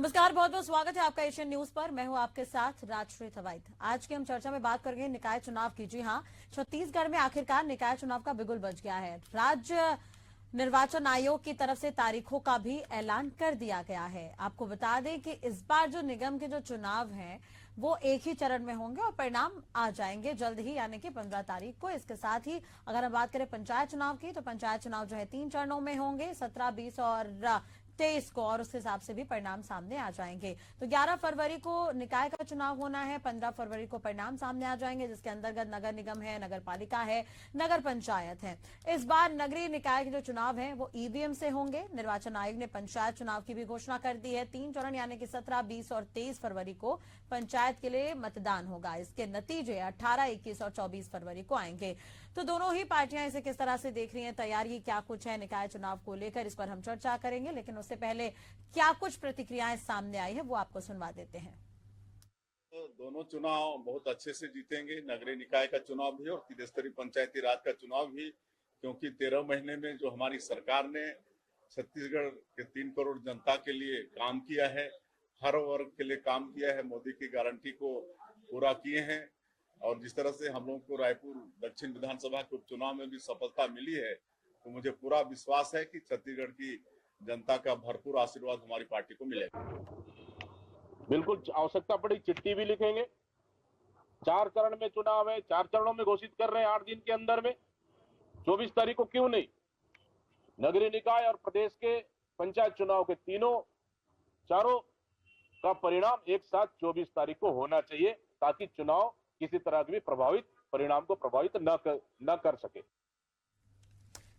नमस्कार, बहुत बहुत स्वागत है आपका एशियन न्यूज पर। मैं हूं आपके साथ राजश्री थवाइत। आज की हम चर्चा में बात करेंगे निकाय चुनाव की। जी हां, छत्तीसगढ़ में आखिरकार निकाय चुनाव का बिगुल बज गया है। राज्य निर्वाचन आयोग की तरफ से तारीखों का भी ऐलान कर दिया गया है। आपको बता दें कि इस बार जो निगम के जो चुनाव हैं वो एक ही चरण में होंगे और परिणाम आ जाएंगे जल्द ही, यानी कि 15 तारीख को। इसके साथ ही अगर हम बात करें पंचायत चुनाव की, तो पंचायत चुनाव जो है 3 चरणों में होंगे, 17, 20 और 23 को, और उस हिसाब से भी परिणाम सामने आ जाएंगे। तो 11 फरवरी को निकाय का चुनाव होना है, 15 फरवरी को परिणाम सामने आ जाएंगे, जिसके अंतर्गत नगर निगम है, नगर पालिका है, नगर पंचायत है। इस बार नगरीय निकाय के जो चुनाव हैं वो ईवीएम से होंगे। निर्वाचन आयोग ने पंचायत चुनाव की भी घोषणा कर दी है। 3 चरण यानी कि 17, 20 और 23 फरवरी को पंचायत के लिए मतदान होगा। इसके नतीजे 18, 21 और 24 फरवरी को आएंगे। तो दोनों ही पार्टियां इसे किस तरह से देख रही हैं, तैयारी क्या कुछ है निकाय चुनाव को लेकर, इस पर हम चर्चा करेंगे। लेकिन उससे पहले क्या कुछ प्रतिक्रियाएं सामने आई है वो आपको सुनवा देते हैं। तो दोनों चुनाव बहुत अच्छे से जीतेंगे, नगरीय निकाय का चुनाव भी और त्रिस्तरीय पंचायती राज का चुनाव भी, क्योंकि 13 महीने में जो हमारी सरकार ने छत्तीसगढ़ के 3 करोड़ जनता के लिए काम किया है, हर वर्ग के लिए काम किया है, मोदी की गारंटी को पूरा किए हैं। और जिस तरह से हम लोग को रायपुर दक्षिण विधानसभा के उपचुनाव में भी सफलता मिली है, तो मुझे पूरा विश्वास है कि छत्तीसगढ़ की जनता का भरपूर आशीर्वाद हमारी पार्टी को मिलेगा। बिल्कुल, आवश्यकता पड़ी चिट्ठी भी लिखेंगे। 4 चरण में चुनाव है, 4 चरणों में घोषित कर रहे हैं 8 दिन के अंदर में। 24 तारीख को क्यों नहीं? नगरीय निकाय और प्रदेश के पंचायत चुनाव के चारों का परिणाम एक साथ 24 तारीख को होना चाहिए, ताकि चुनाव किसी तरह के भी परिणाम को प्रभावित न कर सके।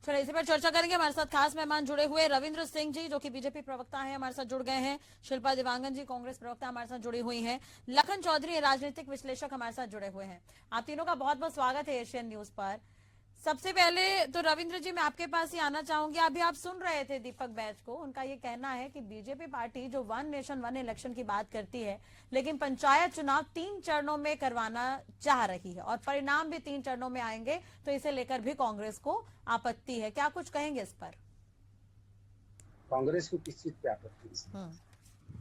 चलिए इसी पर चर्चा करेंगे। हमारे साथ खास मेहमान जुड़े हुए रविंद्र सिंह जी, जो कि बीजेपी प्रवक्ता हैं, हमारे साथ जुड़ गए हैं। शिल्पा देवांगन जी, कांग्रेस प्रवक्ता, हमारे साथ जुड़ी हुई हैं। लखन चौधरी, राजनीतिक विश्लेषक, हमारे साथ जुड़े हुए हैं। आप तीनों का बहुत बहुत स्वागत है एशियन न्यूज पर। सबसे पहले तो रविंद्र जी, मैं आपके पास ही आना चाहूंगी। अभी आप सुन रहे थे दीपक बैच को, उनका ये कहना है कि बीजेपी पार्टी जो 1 नेशन 1 इलेक्शन की बात करती है, लेकिन पंचायत चुनाव 3 चरणों में करवाना चाह रही है और परिणाम भी 3 चरणों में आएंगे, तो इसे लेकर भी कांग्रेस को आपत्ति है। क्या कुछ कहेंगे इस पर? कांग्रेस को किस चीज पे आपत्ति है?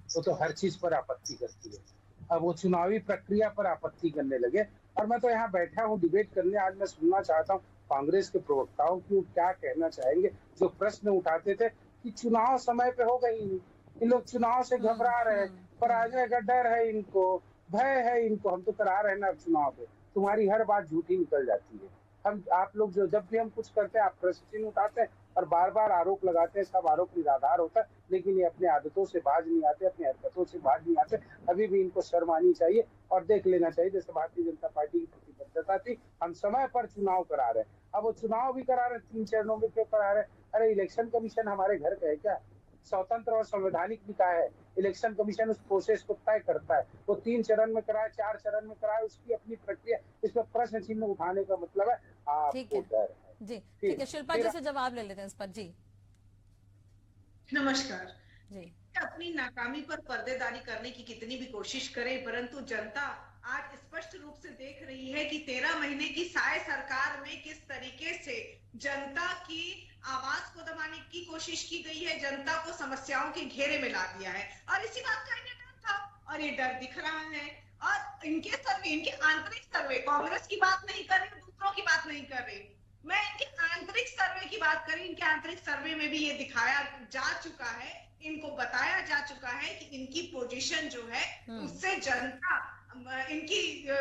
वो तो हर चीज पर आपत्ति करती है। अब वो चुनावी प्रक्रिया पर आपत्ति करने लगे। और मैं तो यहाँ बैठा हूँ डिबेट करने। आज मैं सुनना चाहता हूँ कांग्रेस के प्रवक्ताओं की क्या कहना चाहेंगे, जो प्रश्न उठाते थे कि चुनाव समय पे होगा ही नहीं, इन लोग चुनाव से घबरा रहे हैं, पराजय का डर है इनको, भय है इनको, हम तो करा रहे हैं ना चुनाव पे। तुम्हारी हर बात झूठी निकल जाती है। आप लोग जो जब भी हम कुछ करते हैं, आप प्रश्न चिन्ह उठाते हैं और बार बार आरोप लगाते हैं। सब आरोप निराधार होता है, लेकिन ये अपने आदतों से बाज नहीं आते, अपनी हरकतों से बाज नहीं आते। अभी भी इनको शर्म आनी चाहिए और देख लेना चाहिए, जैसे भारतीय जनता पार्टी की प्रतिबद्धता थी, हम समय पर चुनाव करा रहे हैं। अब वो चुनाव भी करा रहे हैं 3 चरणों में, क्यों करा रहे हैं? अरे इलेक्शन कमीशन हमारे घर का है क्या? स्वतंत्र और संवैधानिक निकाय है। इलेक्शन कमीशन उस प्रोसेस को तय करता है। वो 3 चरण में कराए, 4 चरण में कराए, उसकी अपनी प्रक्रिया। इसमें प्रश्न चिन्ह उठाने का मतलब है आपको डर है। जी ठीक है, शिल्पा जी से जवाब ले लेते हैं इस पर। जी नमस्कार जी। अपनी नाकामी पर पर्देदारी करने की कितनी भी कोशिश करे, परंतु जनता आज स्पष्ट रूप से देख रही है कि 13 महीने की साय सरकार में किस तरीके से जनता की आवाज को दबाने की कोशिश की गई है, जनता को समस्याओं के घेरे में ला दिया है। और इसी बात का इन्हें डर था और ये डर दिख रहा है। और इनके सर्वे, इनके आंतरिक सर्वे, कांग्रेस की बात नहीं कर रही, दूसरों की बात नहीं कर रही, मैं इनके आंतरिक सर्वे की बात करी। इनके आंतरिक सर्वे में भी ये दिखाया जा चुका है, इनको बताया जा चुका है कि इनकी पोजीशन जो है उससे जनता, इनकी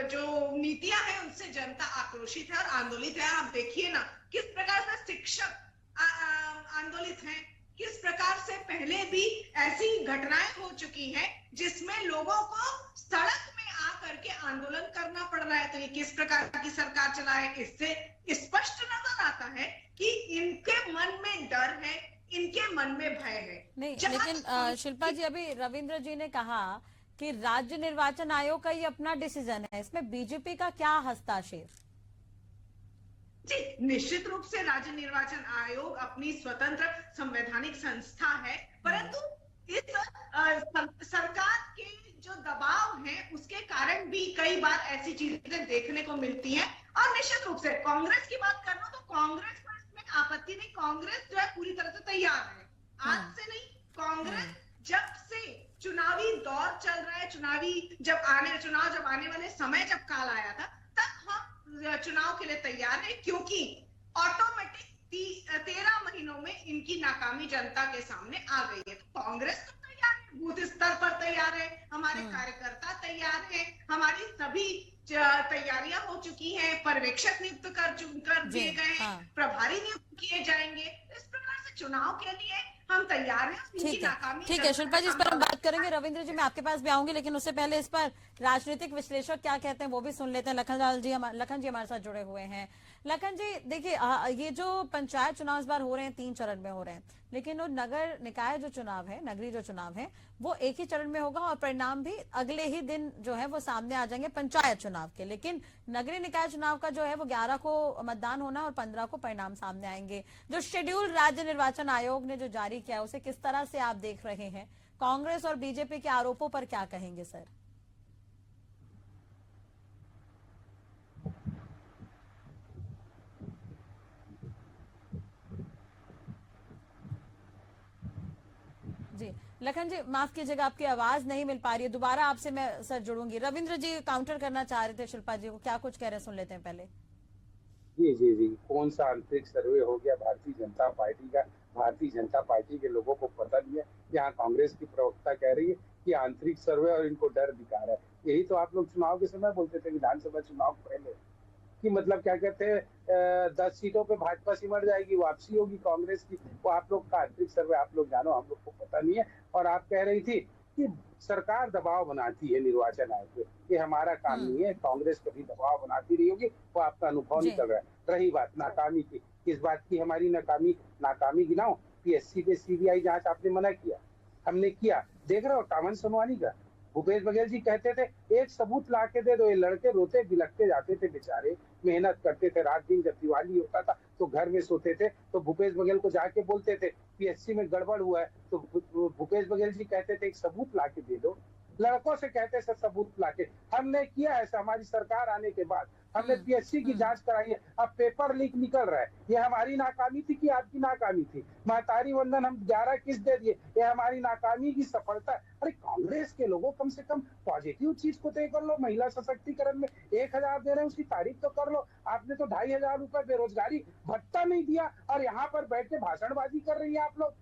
जो नीतियां हैं उनसे जनता आक्रोशित है और आंदोलित है। आप देखिए ना किस प्रकार से शिक्षक आंदोलित हैं, किस प्रकार से पहले भी ऐसी घटनाएं हो चुकी हैं जिसमें लोगों को सड़क में आकर के आंदोलन करना पड़ रहा है। तो ये किस प्रकार की सरकार चला है, इससे स्पष्ट नजर आता है कि इनके मन में डर है, इनके मन में भय है। नहीं, लेकिन शिल्पा जी, अभी रविंद्र जी ने कहा कि राज्य निर्वाचन आयोग का ये अपना डिसीजन है, इसमें बीजेपी का क्या हस्तक्षेप? जी, निश्चित रूप से राज्य निर्वाचन आयोग अपनी स्वतंत्र संवैधानिक संस्था है, परंतु इस सरकार के जो दबाव है उसके कारण भी कई बार ऐसी चीजें देखने को मिलती हैं। और निश्चित रूप से कांग्रेस की बात कर लो तो कांग्रेस पर इसमें आपत्ति नहीं, कांग्रेस जो है पूरी तरह से तैयार है। आज से नहीं, कांग्रेस जब से चुनावी दौर चल रहा है, चुनाव जब आने वाले समय जब काल आया था, तब हम चुनाव के लिए तैयार है, क्योंकि ऑटोमेटिक 13 महीनों में इनकी नाकामी जनता के सामने आ गई है। तो कांग्रेस तो तैयार है, बूथ स्तर पर तैयार है, हमारे कार्यकर्ता तैयार है, हमारी सभी तैयारियां हो चुकी हैं, पर्यवेक्षक नियुक्त कर दिए गए हैं, प्रभारी नियुक्त किए जाएंगे। इस प्रकार से चुनाव के लिए हम तैयार हैं। ठीक है शिल्पा जी, इस पर हम बात करेंगे। रविंद्र जी, मैं आपके पास भी आऊंगी, लेकिन उससे पहले इस पर राजनीतिक विश्लेषक क्या कहते हैं वो भी सुन लेते हैं। लखन जी हमारे साथ जुड़े हुए हैं। लखन जी देखिए, ये जो पंचायत चुनाव इस बार हो रहे हैं 3 चरण में हो रहे हैं, लेकिन वो नगर निकाय जो चुनाव है, नगरीय जो चुनाव है, वो एक ही चरण में होगा और परिणाम भी अगले ही दिन जो है वो सामने आ जाएंगे पंचायत चुनाव के। लेकिन नगरीय निकाय चुनाव का जो है वो 11 को मतदान होना और 15 को परिणाम सामने आएंगे। जो शेड्यूल राज्य निर्वाचन आयोग ने जो जारी किया उसे किस तरह से आप देख रहे हैं? कांग्रेस और बीजेपी के आरोपों पर क्या कहेंगे सर? जी लखन जी, माफ कीजिएगा, आपकी आवाज नहीं मिल पा रही है, दोबारा आपसे मैं सर जुड़ूंगी। रविंद्र जी काउंटर करना चाह रहे थे शिल्पा जी को, क्या कुछ कह रहे हैं सुन लेते हैं पहले। जी, कौन सा आंतरिक सर्वे हो गया भारतीय जनता पार्टी का? भारतीय जनता पार्टी के लोगों को पता नहीं है। यहाँ कांग्रेस की प्रवक्ता कह रही है कि आंतरिक सर्वे और इनको डर दिखा रहा है। यही तो आप लोग चुनाव के समय बोलते थे, विधानसभा चुनाव पहले, कि मतलब क्या कहते हैं 10 सीटों पे भाजपा सिमट जाएगी, वापसी होगी कांग्रेस की। वो आप लोग का आंतरिक सर्वे आप लोग जानो, हम लोग को पता नहीं है। और आप कह रही थी कि सरकार दबाव बनाती है निर्वाचन आयोग पे, ये हमारा काम नहीं है। कांग्रेस कभी दबाव बनाती रही होगी, वो आपका अनुभव निकल रहा है। रही बात नाकामी की, किस बात की हमारी नाकामी गिनाओ? पीएससी पे सीबीआई जांच आपने मना किया, हमने किया। देख रहे हो टामन सोनवानी का, भूपेश बघेल जी कहते थे एक सबूत ला के दे दो। ये लड़के रोते बिलखते जाते थे बेचारे, मेहनत करते थे रात दिन। जब दिवाली होता था तो घर में सोते थे, तो भूपेश बघेल को जाके बोलते थे पीएससी में गड़बड़ हुआ है, तो भूपेश बघेल जी कहते थे एक सबूत ला के दे दो। लड़कों से कहते सर सबूत ला के, हमने किया ऐसा। हमारी सरकार आने के बाद हमने पीएससी की जांच कराई है। अब पेपर लीक निकल रहा है, ये हमारी नाकामी थी कि आपकी नाकामी थी? महतारी वंदन हम 11 किस्त दे दिए, ये हमारी नाकामी की सफलता है? अरे कांग्रेस के लोगों, कम से कम पॉजिटिव चीज को तय कर लो। महिला सशक्तिकरण में 1000 दे रहे हैं, उसकी तारीफ तो कर लो। आपने तो 2500 रुपए बेरोजगारी भत्ता नहीं दिया, और यहाँ पर बैठ के भाषणबाजी कर रही है आप लोग।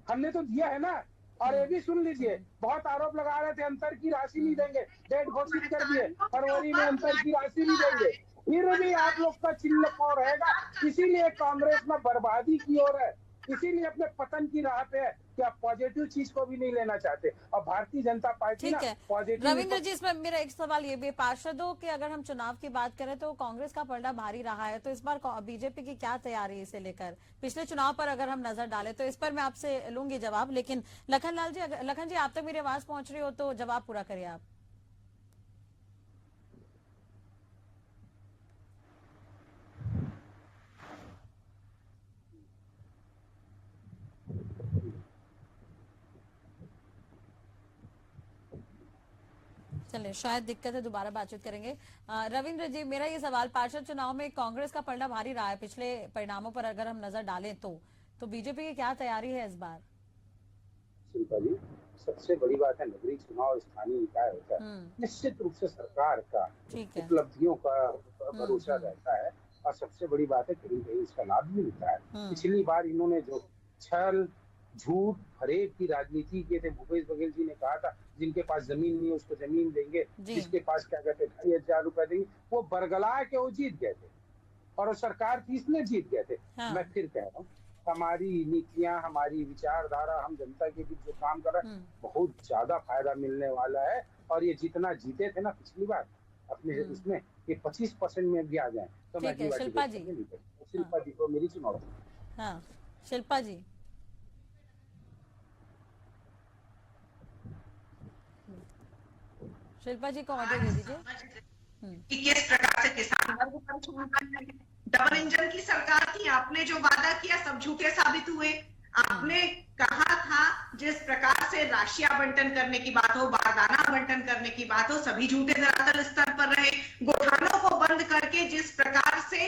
हमने तो दिया है ना। और ये भी सुन लीजिए, बहुत आरोप लगा रहे थे अंतर की राशि नहीं देंगे, डेट घोषित कर दिए, फरवरी में अंतर की राशि नहीं देंगे। फिर भी आप लोग का चिल्ल कौन रहेगा? इसीलिए कांग्रेस में बर्बादी की ओर है, इसीलिए अपने पतन की राह पे है कि आप पॉजिटिव चीज को भी नहीं लेना चाहते। और भारतीय जनता पार्टी ना पॉजिटिव। रविंद्र जी, इसमें मेरा एक सवाल ये भी, पार्षदों के अगर हम चुनाव की बात करें तो कांग्रेस का पलड़ा भारी रहा है, तो इस बार बीजेपी की क्या तैयारी है इसे लेकर? पिछले चुनाव पर अगर हम नजर डालें तो इस पर मैं आपसे लूंगी जवाब, लेकिन लखन जी आप तक मेरी आवाज पहुंच रही हो तो जवाब पूरा करिए आप। चलिए, शायद दिक्कत है, दोबारा बातचीत करेंगे। रविंद्र जी, मेरा ये सवाल, पार्षद चुनाव में कांग्रेस का पलड़ा भारी रहा है, पिछले परिणामों पर अगर हम नजर डालें तो बीजेपी की क्या तैयारी है इस बार? शिल्पा जी, सबसे बड़ी बात है नगरीय चुनाव स्थानीय निकाय होता है, निश्चित रूप से सरकार का उपलब्धियों का भरोसा रहता है। और सबसे बड़ी बात है कहीं कहीं इसका लाभ भी मिलता है। पिछली बार इन्होंने जो छल झूठ फरेब की राजनीति किए थे, भूपेश बघेल जी ने कहा था जिनके पास जमीन नहीं है उसको जमीन देंगे, जिसके पास क्या कहते 2500 रुपए देंगे, वो बरगला के वो जीत गए थे। और वो सरकार थी इसलिए जीत गए थे। मैं फिर कह रहा हूँ, हमारी नीतियां, हमारी विचारधारा, हम जनता के बीच जो काम कर रहे हैं, बहुत ज्यादा फायदा मिलने वाला है। और ये जितना जीते थे ना पिछली बार अपने उसमें, ये 25% में भी आ जाए तो मैं शिल्पा जी को मेरी चुनौती। हाँ शिल्पा जी, शिल्पा जी को ऑडियो दे दीजिए कि किस प्रकार से किसान वर्ग पर डबल इंजन की सरकार थी। आपने जो वादा किया सब झूठे साबित हुए। आपने कहा था जिस प्रकार से राशियां आवंटन करने की बात हो, बारदाना आवंटन करने की बात हो, सभी झूठे धरातल स्तर पर रहे। गोठानों को बंद करके जिस प्रकार से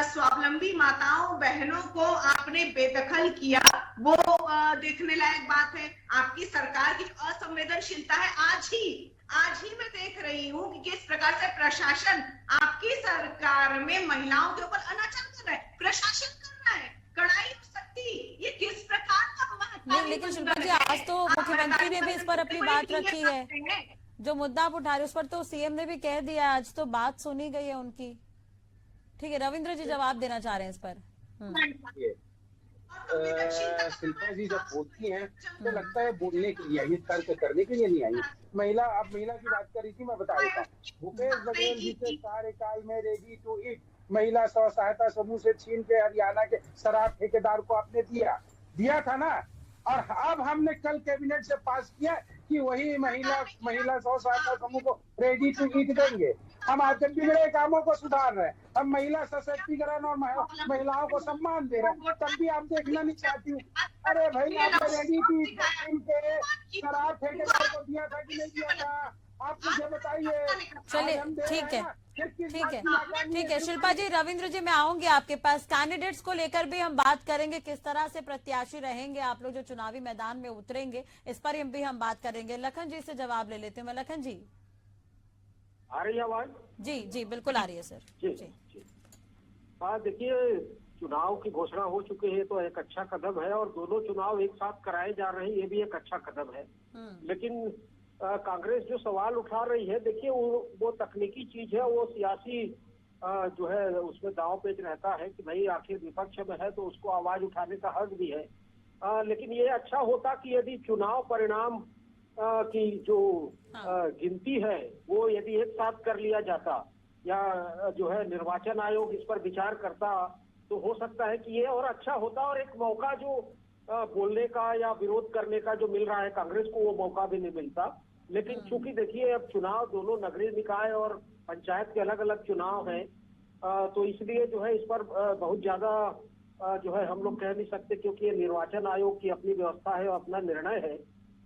स्वावलंबी माताओं बहनों को आपने बेदखल किया, वो देखने लायक बात है। आपकी सरकार की जो असंवेदनशीलता है, आज ही मैं देख रही हूँ कि किस प्रकार से प्रशासन आपकी सरकार में महिलाओं के ऊपर अनाचार कर रहा है, प्रशासन कर रहा है, कड़ाई हो सकती। ये किस प्रकार का नहीं, लेकिन शिल्पा जी आज तो मुख्यमंत्री ने भी इस पर अपनी बात रखी है। जो मुद्दा आप उठा रहे उस पर तो सीएम ने भी कह दिया, आज तो बात सुनी गई है उनकी। ठीक है, रविंद्र जी जवाब देना चाह रहे हैं इस पर। शिल्पा जी जब बोलती हैं तो लगता है बोलने के लिए, तर्क करने के लिए नहीं आई। महिला की बात करी थी, मैं बता देता हूँ। भूपेश बघेल जी के कार्यकाल में रेडी टू ईट महिला स्व सहायता समूह से छीन के हरियाणा के शराब ठेकेदार को आपने दिया था ना। और अब हमने कल कैबिनेट से पास किया कि वही महिला स्व सहायता समूह को रेडी टू ईट देंगे। हम आपके बिगड़े कामों को सुधार रहे हैं, हम महिला सशक्तिकरण और महिलाओं को सम्मान दे रहे हैं, तब भी आप देखना नहीं चाहती हूँ। अरे भाई, आपने रेडी टू ईट के शराब ठेकेदार को दिया था कि नहीं दिया था, आप मुझे बताइए। चलिए, ठीक है शिल्पा जी। रविंद्र जी मैं आऊंगी आपके पास। कैंडिडेट्स को लेकर भी हम बात करेंगे, किस तरह से प्रत्याशी रहेंगे आप लोग जो चुनावी मैदान में उतरेंगे, इस पर भी हम बात करेंगे। लखन जी से जवाब ले लेते हैं मैं। लखन जी आ रही है आवाज? जी बिल्कुल आ रही है सर। जी। हाँ, देखिए, चुनाव की घोषणा हो चुके हैं तो एक अच्छा कदम है, और दोनों चुनाव एक साथ कराए जा रहे हैं, ये भी एक अच्छा कदम है। लेकिन कांग्रेस जो सवाल उठा रही है, देखिए वो तकनीकी चीज है, वो सियासी जो है उसमें दांव पेच रहता है कि भाई आखिर विपक्ष में है तो उसको आवाज उठाने का हक भी है। लेकिन ये अच्छा होता कि यदि चुनाव परिणाम की जो गिनती है वो यदि एक साथ कर लिया जाता, या जो है निर्वाचन आयोग इस पर विचार करता, तो हो सकता है कि ये और अच्छा होता, और एक मौका जो बोलने का या विरोध करने का जो मिल रहा है कांग्रेस को, वो मौका भी नहीं मिलता। लेकिन चूंकि देखिए अब चुनाव दोनों नगरीय निकाय और पंचायत के अलग अलग चुनाव हैं, तो इसलिए जो है इस पर बहुत ज्यादा जो है हम लोग कह नहीं सकते, क्योंकि ये निर्वाचन आयोग की अपनी व्यवस्था है और अपना निर्णय है।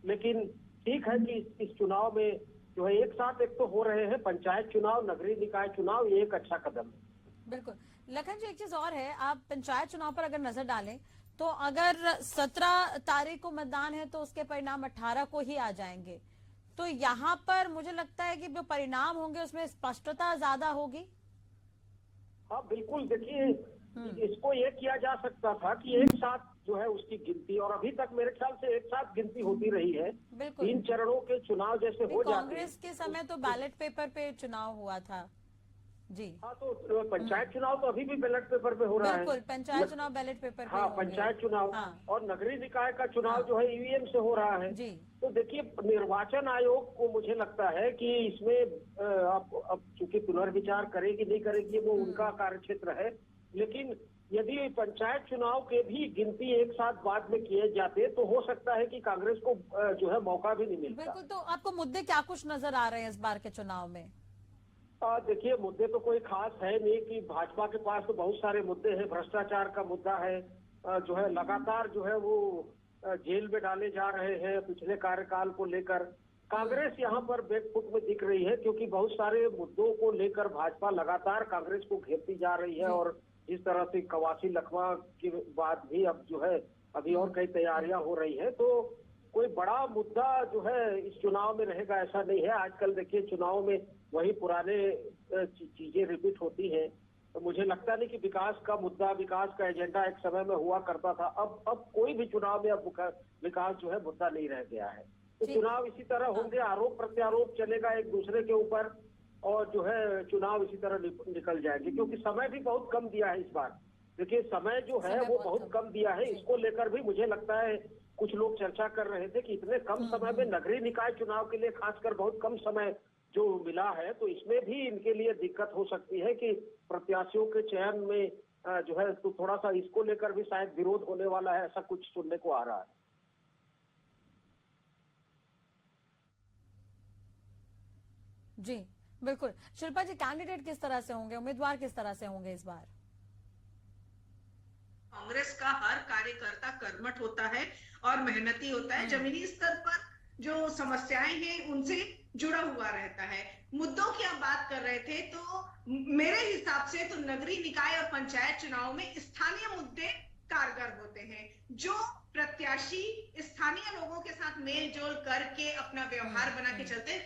लेकिन ठीक है कि इस चुनाव में जो है एक साथ एक तो हो रहे हैं पंचायत चुनाव, नगरीय निकाय चुनाव, ये एक अच्छा कदम है। बिल्कुल। लखन जी एक चीज और है, आप पंचायत चुनाव पर अगर नजर डालें तो अगर 17 तारीख को मतदान है तो उसके परिणाम 18 को ही आ जाएंगे। तो यहाँ पर मुझे लगता है कि जो परिणाम होंगे उसमें स्पष्टता ज्यादा होगी। हाँ बिल्कुल, देखिए इसको ये किया जा सकता था कि एक साथ जो है उसकी गिनती, और अभी तक मेरे ख्याल से एक साथ गिनती होती रही है। 3 चरणों के चुनाव जैसे हो जाते हैं। कांग्रेस के समय तो बैलेट पेपर पे चुनाव हुआ था जी। हाँ, तो पंचायत चुनाव तो अभी भी बैलेट पेपर पे हो रहा है। बिल्कुल, पंचायत चुनाव बैलेट पेपर पे। हाँ, पंचायत चुनाव और नगरीय निकाय का चुनाव जो है ईवीएम से हो रहा है जी। तो देखिए निर्वाचन आयोग को मुझे लगता है कि इसमें अब चूंकि पुनर्विचार करेगी नहीं करेगी वो उनका कार्यक्षेत्र है। लेकिन यदि पंचायत चुनाव के भी गिनती एक साथ बाद में किए जाते तो हो सकता है कि कांग्रेस को जो है मौका भी नहीं मिलता। बिल्कुल। तो आपको मुद्दे क्या कुछ नजर आ रहे हैं इस बार के चुनाव में? देखिए, मुद्दे तो कोई खास है नहीं कि भाजपा के पास तो बहुत सारे मुद्दे हैं। भ्रष्टाचार का मुद्दा है, जो है लगातार जो है वो जेल में डाले जा रहे हैं पिछले कार्यकाल को लेकर। कांग्रेस यहाँ पर बैकफुट में दिख रही है, क्योंकि बहुत सारे मुद्दों को लेकर भाजपा लगातार कांग्रेस को घेरती जा रही है। और जिस तरह से कवासी लखवा के बाद भी अब जो है अभी और कई तैयारियां हो रही है, तो कोई बड़ा मुद्दा जो है इस चुनाव में रहेगा ऐसा नहीं है। आजकल देखिए चुनाव में वही पुराने चीजें रिपीट होती हैं, तो मुझे लगता नहीं कि विकास का मुद्दा, विकास का एजेंडा एक समय में हुआ करता था। अब कोई भी चुनाव में अब विकास जो है मुद्दा नहीं रह गया है। तो चुनाव इसी तरह होंगे, आरोप प्रत्यारोप चलेगा एक दूसरे के ऊपर, और जो है चुनाव इसी तरह निकल जाएंगे, क्योंकि समय भी बहुत कम दिया है इस बार। देखिए समय जो है वो बहुत कम दिया है। इसको लेकर भी मुझे लगता है कुछ लोग चर्चा कर रहे थे कि इतने कम समय में नगरीय निकाय चुनाव के लिए खासकर बहुत कम समय जो मिला है, तो इसमें भी इनके लिए दिक्कत हो सकती है कि प्रत्याशियों के चयन में जो है तो थोड़ा सा इसको लेकर भी शायद विरोध होने वाला है, ऐसा कुछ सुनने को आ रहा है। जी बिल्कुल। शिल्पा जी, कैंडिडेट किस तरह से होंगे, उम्मीदवार किस तरह से होंगे इस बार? कांग्रेस का हर कार्यकर्ता कर्मठ होता है और मेहनती होता है। जमीनी स्तर पर जो समस्याएं हैं उनसे जुड़ा हुआ रहता है। मुद्दों की आप बात कर रहे थे, तो मेरे हिसाब से तो नगरीय निकाय और पंचायत चुनाव में स्थानीय मुद्दे कारगर होते हैं। जो प्रत्याशी स्थानीय लोगों के साथ मेल जोल करके अपना व्यवहार बना के चलते हैं,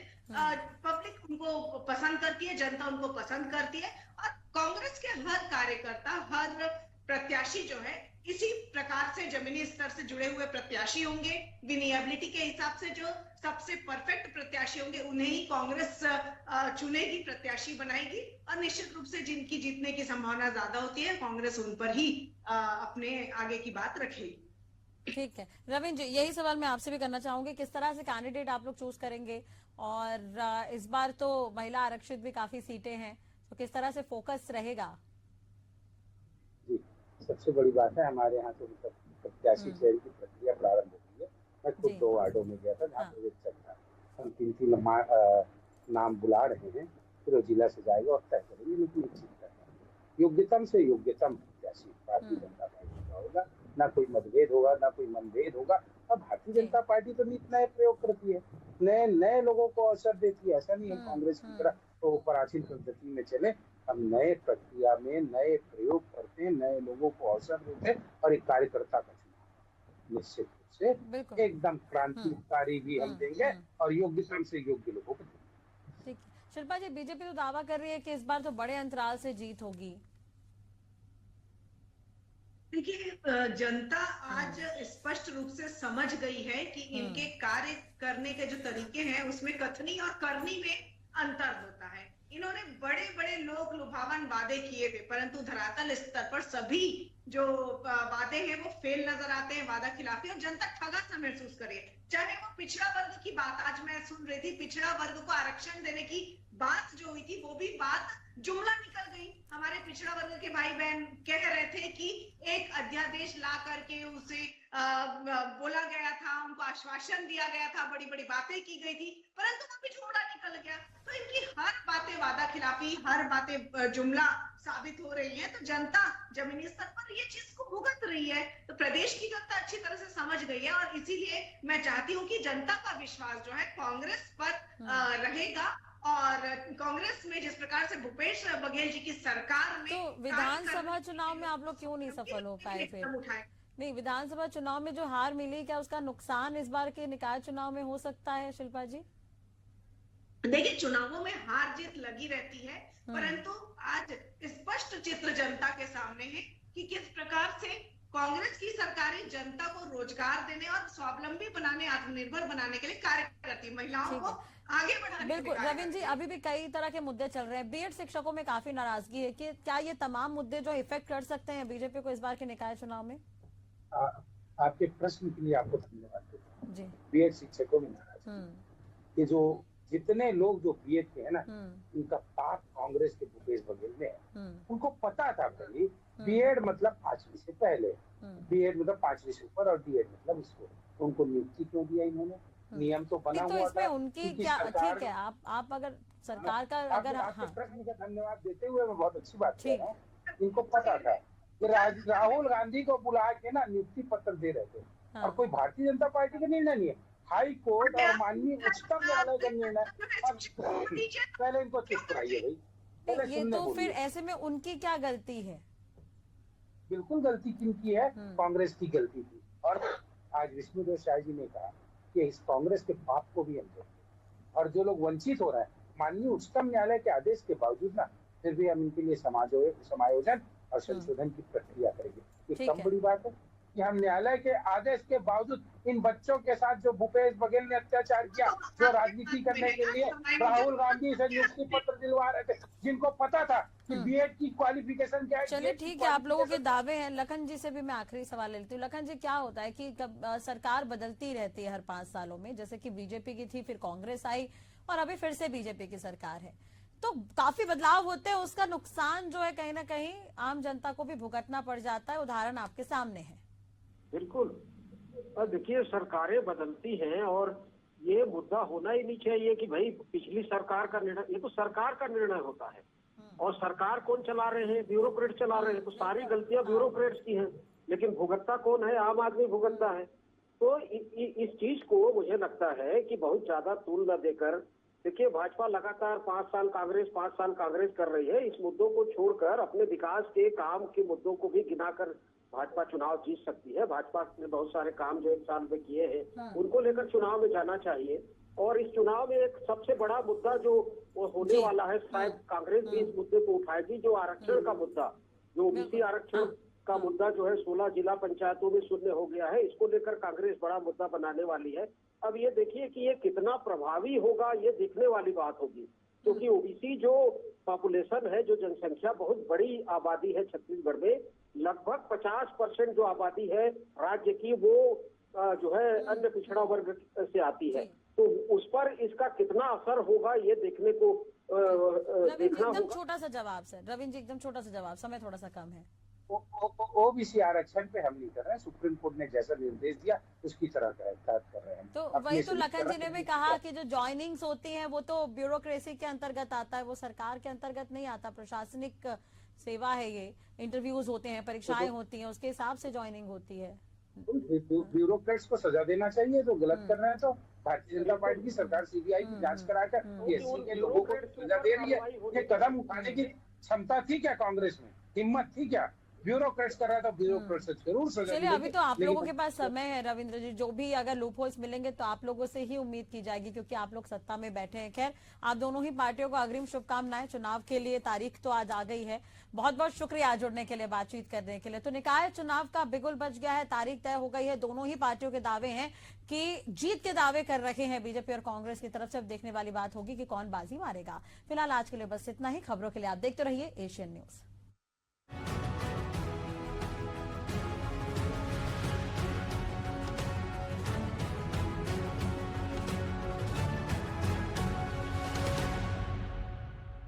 पब्लिक उनको पसंद करती है, जनता उनको पसंद करती है। और कांग्रेस के हर कार्यकर्ता, हर प्रत्याशी जो है इसी प्रकार से जमीनी स्तर से जुड़े हुए प्रत्याशी होंगे। विनिएबिलिटी के हिसाब से जो सबसे परफेक्ट प्रत्याशी होंगे उन्हें ही कांग्रेस चुनेगी, प्रत्याशी बनाएगी। और निश्चित रूप से जिनकी जीतने की संभावना ज्यादा होती है, कांग्रेस उन पर ही अपने आगे की बात रखेगी। ठीक है रविंद्र जी, यही सवाल मैं आपसे भी करना चाहूंगी, किस तरह से कैंडिडेट आप लोग चूज करेंगे? और इस बार तो महिला आरक्षित भी काफी सीटें हैं, तो किस तरह से फोकस रहेगा? जी, सबसे बड़ी बात है हमारे यहाँ तो प्रत्याशी चयन की प्रक्रिया प्रारंभ हो गई है। मैं खुद 2 वार्डों में गया था जहाँ पे चल रहा है। हम 3 नाम बुला रहे हैं, फिर वो जिला से जाएगा और तय करेंगे, लेकिन निश्चित करना योग्यतम से योग्यतम प्रत्याशी भारतीय जनता पार्टी का होगा। ना कोई मतभेद होगा, ना कोई मनभेद होगा। अब भारतीय जनता पार्टी तो नित नए प्रयोग करती है, नए नए लोगों को अवसर देती है। ऐसा नहीं है कांग्रेस की तरह तो प्राचीन पद्धति में चले। हम नए प्रक्रिया में नए प्रयोग करते हैं, नए लोगों को अवसर देते हैं और एक कार्यकर्ता का चुनाव निश्चित रूप से एकदम क्रांतिकारी भी हम देंगे और योग्यतम से योग्य लोगों को देंगे। ठीक है शिल्पा जी, बीजेपी तो दावा कर रही है कि इस बार तो बड़े अंतराल से जीत होगी। देखिए, जनता आज स्पष्ट रूप से समझ गई है कि इनके कार्य करने के जो तरीके हैं उसमें कथनी और करनी में अंतर होता है। इन्होंने बड़े बड़े लोक लुभावन वादे किए थे, परंतु धरातल स्तर पर सभी जो वादे हैं वो फेल नजर आते हैं, वादा खिलाफी, और जनता ठगा सा महसूस करे। चाहे वो पिछड़ा वर्ग की बात आज मैं सुन रही थी, पिछड़ा वर्ग को आरक्षण देने की बात जो हुई थी वो भी बात जुमला निकल गई। हमारे पिछड़ा वर्ग के भाई बहन कह रहे थे कि एक अध्यादेश ला करके उसे बोला गया था, उनको आश्वासन दिया गया था, बड़ी बड़ी बातें की गई थी, परंतु वो भी जुमला निकल गया। तो इनकी हर बातें वादा खिलाफी, हर बातें जुमला साबित हो रही है। तो जनता जमीनी स्तर पर ये चीज को भुगत रही है। तो प्रदेश की जनता अच्छी तरह से समझ गई है और इसीलिए मैं चाहती हूँ कि जनता का विश्वास जो है कांग्रेस पर रहेगा। और कांग्रेस में जिस प्रकार से भूपेश बघेल जी की सरकार में तो विधानसभा चुनाव में आप लोग क्यों नहीं सफल हो पाए? फिर नहीं, विधानसभा चुनाव में जो हार मिली, क्या उसका नुकसान इस बार के निकाय चुनाव में हो सकता है शिल्पा जी? देखिए, चुनावों में हार जीत लगी रहती है, परंतु आज स्पष्ट चित्र जनता के सामने है कि किस प्रकार से कांग्रेस की सरकारें जनता को रोजगार देने और स्वावलंबी बनाने, आत्मनिर्भर बनाने के लिए कार्य करती, महिलाओं को आगे बढ़ाने। बिल्कुल रविंद्र जी, अभी भी कई तरह के मुद्दे चल रहे हैं। बीएड शिक्षकों में काफी नाराजगी है कि क्या ये तमाम मुद्दे जो इफेक्ट कर सकते हैं बीजेपी को इस बार के निकाय चुनाव में? आपके प्रश्न के लिए आपको धन्यवाद देता हूँ। जी, बीएड शिक्षकों में नाराजगी, ये जो जितने लोग जो बीएड के हैं ना, उनका पाप कांग्रेस के भूपेश बघेल में है। उनको पता था पहले बीएड मतलब 5वीं से पहले, बीएड मतलब 5वीं से ऊपर और डीएड मतलब इसको, उनको नियुक्ति क्यों दिया इन्होंने? नियम तो बना तो हुआ इसमें था उनकी क्या? ठीक है, आप अगर सरकार का अगर प्रश्न का धन्यवाद देते हुए मैं बहुत अच्छी बात कह रहा हूँ। इनको पता था कि राहुल गांधी को बुला के ना नियुक्ति पत्र दे रहे थे, और कोई भारतीय जनता पार्टी का निर्णय नहीं है, हाई कोर्ट और माननीय उच्चतम न्यायालय का निर्णय। पहले इनको चुप कराइए भाई। ये तो फिर ऐसे में उनकी क्या गलती है? बिल्कुल गलती किनकी है? कांग्रेस की गलती थी। और आज विष्णुदेव शाह जी ने कहा कि इस कांग्रेस के पाप को भी हम देखें, और जो लोग वंचित हो रहे हैं माननीय उच्चतम न्यायालय के आदेश के बावजूद ना, फिर भी हम इनके लिए समायोजन और संशोधन की प्रक्रिया करेंगे। ये कम बड़ी बात है कि हम न्यायालय के आदेश के बावजूद इन बच्चों के साथ जो भूपेश बघेल ने अत्याचार किया, जो राजनीति करने के लिए राहुल गांधी से नियुक्ति पत्र दिलवा रहे थे, जिनको पता था कि बीएड की क्वालिफिकेशन क्या है। चलिए ठीक है, आप लोगों के दावे हैं। लखन जी से भी मैं आखिरी सवाल लेती हूँ। लखन जी, क्या होता है कि सरकार बदलती रहती है हर 5 सालों में, जैसे कि बीजेपी की थी, फिर कांग्रेस आई और अभी फिर से बीजेपी की सरकार है, तो काफी बदलाव होते हैं, उसका नुकसान जो है कहीं ना कहीं आम जनता को भी भुगतना पड़ जाता है। उदाहरण आपके सामने है। बिल्कुल, देखिए सरकारें बदलती हैं और ये मुद्दा होना ही नहीं चाहिए कि भाई पिछली सरकार का निर्णय, ये तो सरकार का निर्णय होता है। और सरकार कौन चला रहे हैं? ब्यूरोक्रेट चला रहे हैं, तो सारी गलतियां ब्यूरोक्रेट्स की हैं, लेकिन भुगतता कौन है? आम आदमी भुगतता है। तो इस चीज को मुझे लगता है कि बहुत ज्यादा तूल न देकर, देखिए भाजपा लगातार 5 साल कांग्रेस कर रही है। इस मुद्दों को छोड़कर अपने विकास के काम के मुद्दों को भी गिनाकर भाजपा चुनाव जीत सकती है। भाजपा ने बहुत सारे काम जो 1 साल में किए हैं, हाँ। उनको लेकर चुनाव में जाना चाहिए। और इस चुनाव में एक सबसे बड़ा मुद्दा जो वो होने जी। वाला है, शायद कांग्रेस भी इस मुद्दे को उठाएगी, जो आरक्षण का मुद्दा, जो ओबीसी आरक्षण का मुद्दा जो है 16 जिला पंचायतों में शून्य हो गया है, इसको लेकर कांग्रेस बड़ा मुद्दा बनाने वाली है। अब ये देखिए कि ये कितना प्रभावी होगा, ये देखने वाली बात होगी, क्योंकि ओबीसी जो पॉपुलेशन है, जो जनसंख्या बहुत बड़ी आबादी है छत्तीसगढ़ में, लगभग 50% जो आबादी है राज्य की, वो जो है अन्य पिछड़ा वर्ग से आती है। तो उस पर इसका कितना असर होगा, ये देखने को रविंद्र जी देखना एकदम होगा। छोटा सा जवाब सर, रविंद्र जी एकदम छोटा सा जवाब, समय थोड़ा सा कम है। ओबीसी आरक्षण पे हम नहीं कर रहे हैं, सुप्रीम कोर्ट ने जैसा निर्देश दिया उसकी तरह कर रहे हैं। तो अपनी वही तो से लखन जी ने भी तरह कहा कि जो ज्वाइनिंग्स होती हैं वो तो ब्यूरोक्रेसी के अंतर्गत आता है, वो सरकार के अंतर्गत नहीं आता, प्रशासनिक सेवा है ये, इंटरव्यूज होते हैं, परीक्षाएं होती हैं, उसके हिसाब से ज्वाइनिंग होती है। ब्यूरोक्रेट्स को सजा देना चाहिए, जो गलत कर रहे हैं। तो भारतीय जनता पार्टी की सरकार सीबीआई की जांच कराकर एससी के लोगों को सजा दे रही है। ये कदम उठाने की क्षमता थी क्या कांग्रेस में, हिम्मत थी क्या? ब्यूरोक्रेट्स कर रहा था, ब्यूरोक्रेट्स से जरूर सजा चलिए मिलेगी। अभी तो आप लेकिन लोगों के पास समय है रविंद्र जी, जो भी अगर लूपहोल्स मिलेंगे तो आप लोगों से ही उम्मीद की जाएगी, क्योंकि आप लोग सत्ता में बैठे हैं। खैर, आप दोनों ही पार्टियों को अग्रिम शुभकामनाएं। चुनाव के लिए तारीख तो आज आ गई है। बहुत बहुत शुक्रिया जुड़ने के लिए, बातचीत करने के लिए। तो निकाय चुनाव का बिगुल बज गया है, तारीख तय हो गई है। दोनों ही पार्टियों के दावे हैं कि जीत के दावे कर रहे हैं बीजेपी और कांग्रेस की तरफ से। अब देखने वाली बात होगी कि कौन बाजी मारेगा। फिलहाल आज के लिए बस इतना ही। खबरों के लिए आप देखते रहिए एशियन न्यूज।